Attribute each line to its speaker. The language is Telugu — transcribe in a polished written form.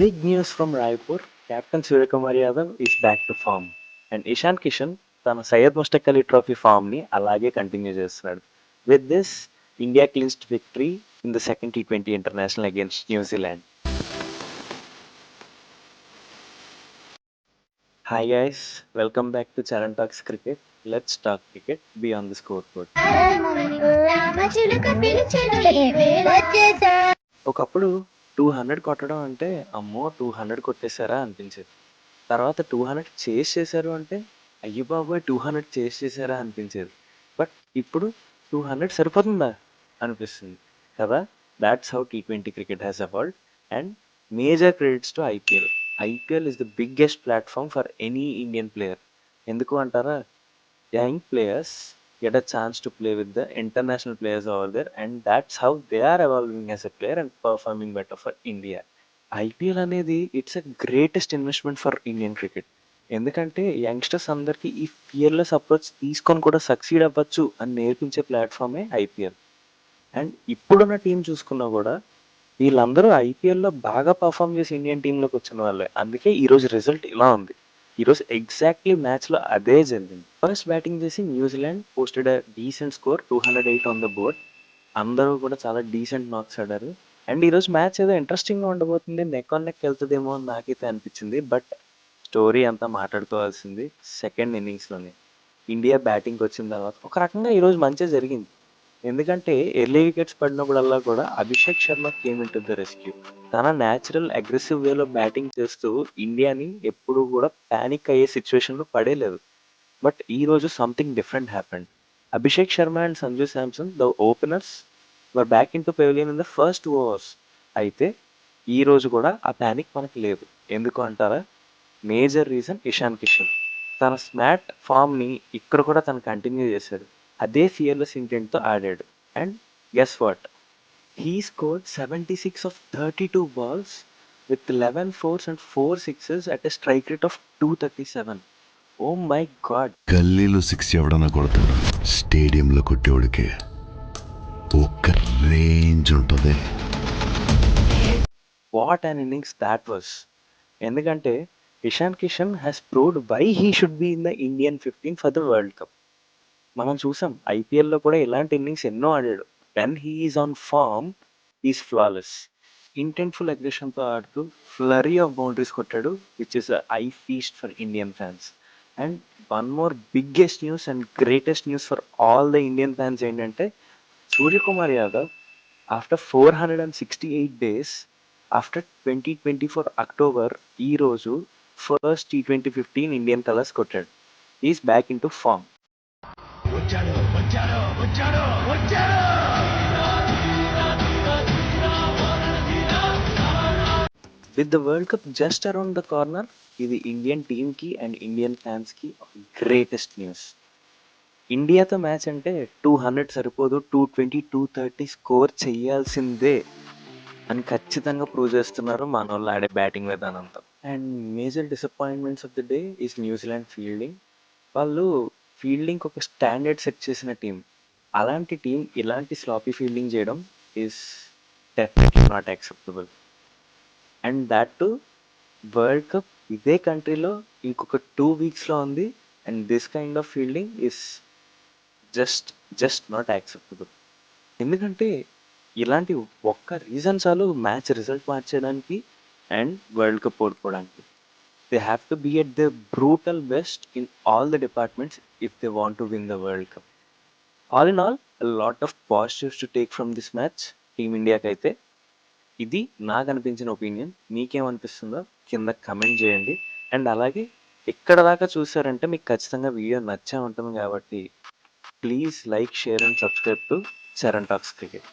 Speaker 1: Big news from Raipur. Captain Suryakumar Yadav is back to form. And Ishan Kishan తన సయ్యద్ ముస్తక్ అలీ ట్రోఫీ ఫామ్ ని అలాగే కంటిన్యూ చేస్తున్నాడు. With this India క్లిన్స్డ్ victory in the second T20 international against New Zealand. Hi guys, welcome back to Charan Talks Cricket. Let's talk cricket beyond the scoreboard. ఒకప్పుడు 200 కొట్టడం అంటే అమ్మో 200 కొట్టేశారా అనిపించేది. తర్వాత 200 చేస్ చేశారు అంటే అయ్య బాబోయ్ 200 చేస్ చేశారా అనిపించేది. బట్ ఇప్పుడు 200 సరిపోతుందా అనిపిస్తుంది కదా. That's how T20 cricket has evolved. And major credits to IPL. IPL is the biggest platform for any Indian player. ఎందుకు అంటారా, young players get a chance to play with the international players over there, and that's how they are evolving as a player and performing better for India. IPL అనేది it's a greatest investment for Indian cricket. ఎందుకంటే యంగ్స్టర్స్ అందరికీ ఈ ఫియర్లెస్ అప్రోచ్ తీసుకొని కూడా సక్సీడ్ అవ్వచ్చు అని నేర్పించే ప్లాట్ఫామే ఐపీఎల్. అండ్ ఇప్పుడున్న టీం చూసుకున్నా కూడా వీళ్ళందరూ ఐపీఎల్లో బాగా పర్ఫామ్ చేసి ఇండియన్ టీంలోకి వచ్చిన వాళ్ళే. అందుకే ఈరోజు రిజల్ట్ ఇలా ఉంది. ఈరోజు ఎగ్జాక్ట్లీ మ్యాచ్లో అదే జరిగింది. ఫస్ట్ బ్యాటింగ్ చేసి New Zealand posted decent score 208 on the board. అందరూ కూడా చాలా డీసెంట్ మార్క్స్ ఆడారు. అండ్ ఈరోజు మ్యాచ్ ఏదో ఇంట్రెస్టింగ్గా ఉండబోతుంది, నెక్ ఆన్ నెక్ వెళ్తుందేమో అని నాకైతే అనిపించింది. బట్ స్టోరీ అంతా మాట్లాడుకోవాల్సింది సెకండ్ ఇన్నింగ్స్లోనే. ఇండియా బ్యాటింగ్కి వచ్చిన తర్వాత ఒక రకంగా ఈరోజు మంచిగా జరిగింది. ఎందుకంటే ఎర్లీ వికెట్స్ పడినప్పుడల్లా కూడా Abhishek Sharma came in to the rescue. తన న్యాచురల్ అగ్రెసివ్ వేలో బ్యాటింగ్ చేస్తూ ఇండియాని ఎప్పుడు కూడా ప్యానిక్ అయ్యే సిచ్యువేషన్లో పడేలేదు. బట్ ఈ రోజు something different happened. Abhishek Sharma and Sanju Samson the openers were back in to pavilion in the first 2 overs. అయితే ఈ రోజు కూడా ఆ ప్యానిక్ మనకి లేదు. ఎందుకు అంటారా, మేజర్ రీజన్ ఇషాన్ కిషన్. తన స్మార్ట్ ఫామ్ని ఇక్కడ కూడా తను కంటిన్యూ చేశాడు. అదే ఫియర్లెస్ ఇంటెంట్తో ఆడాడు. And guess what, he scored 76 of 32 balls with 11 fours and 4 sixes at a strike rate of 237. Oh my god.
Speaker 2: గల్లీలో 6 ఎవడన్నా కొడతాడు, స్టేడియంలో కొట్టేవాడికి ఒక్క రేంజ్ ఉంటుంది.
Speaker 1: What an innings that was. ఎందుకంటే Ishan Kishan has proved why he should be in the Indian 15 for the world cup. మనం చూసాం ఐపీఎల్లో కూడా ఇలాంటి ఇన్నింగ్స్ ఎన్నో ఆడాడు. When he is on form is flawless. Intentful అగ్రెషన్తో ఆడుతూ ఫ్లరీ ఆఫ్ బౌండరీస్ కొట్టాడు, which is a feast for Indian fans. And one more biggest news and greatest news for all the Indian fans ఏంటంటే, Suryakumar Yadav after 468 days, after 2024 October, ఈరోజు ఫస్ట్ T20 15 ఇండియన్ కలర్స్ కొట్టాడు. Is back in to form. With the world cup just around the corner, ఇది ఇండియన్ టీమ్కి అండ్ ఇండియన్ ఫ్యాన్స్కి గ్రేటెస్ట్ న్యూస్. ఇండియాతో మ్యాచ్ అంటే 200 సరిపోదు, 220 230 స్కోర్ చేయాల్సిందే అని ఖచ్చితంగా ప్రూవ్ చేస్తున్నారు మన వాళ్ళు ఆడే బ్యాటింగ్ విధానంతో. And major disappointments of the day is New Zealand fielding. వాళ్ళు ఫీల్డింగ్ ఒక స్టాండర్డ్ సెట్ చేసిన టీం. అలాంటి టీం ఇలాంటి స్లాపీ ఫీల్డింగ్ చేయడం is definitely not acceptable. And that too world cup ఇదే కంట్రీలో ఇంకొక 2 weeksలో ఉంది. And this kind of fielding is just not acceptable. ఎందుకంటే ఇలాంటి ఒక్క రీజన్ చాలు మ్యాచ్ రిజల్ట్ మార్చేయడానికి అండ్ వరల్డ్ కప్ ఓడిపోవడానికి. They have to be at the brutal best in all the departments if they want to win the world cup. All in all, lot of positives to take from this match టీమిండియాకి అయితే. ఇది నాకు అనిపించిన ఒపీనియన్. మీకేమనిపిస్తుందో కింద కమెంట్ చేయండి. అండ్ అలాగే ఎక్కడ దాకా చూసారంటే మీకు ఖచ్చితంగా వీడియో నచ్చే ఉంటుంది కాబట్టి please like, share and subscribe to Charan talks cricket.